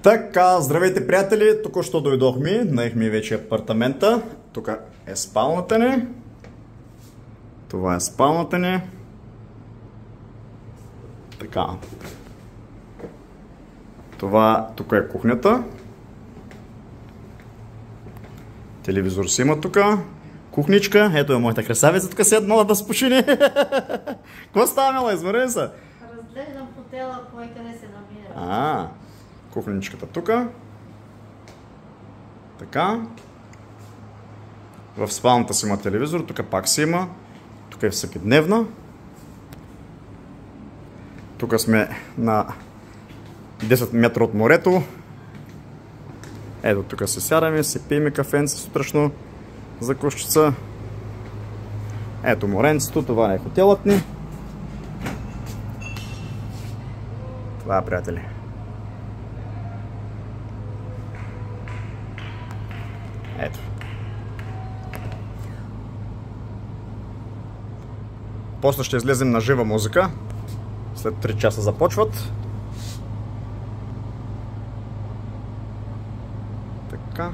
Така, здравейте приятели, току-що дойдохме, наехме вече апартамента. Тук е спалната ни. Това е спалната ни. Така. Това тук е кухнята. Телевизор си има тук. Кухничка. Ето е моята красавица, тук седнала да спочине. Какво става, мила? Измърни се? Разглеждам хотела, кой къде се намира. Кухничката тук. Така. В спалната си има телевизор, тук пак си има. Тук е всекидневна. Тук сме на 10 метра от морето. Ето тук се сядаме, си пиеме кафенце сутрешно за кошчица. Ето моренцето, това е хотелът ни. Това е, приятели. Ето. После ще излезем на жива музика. След 3 часа започват. Така.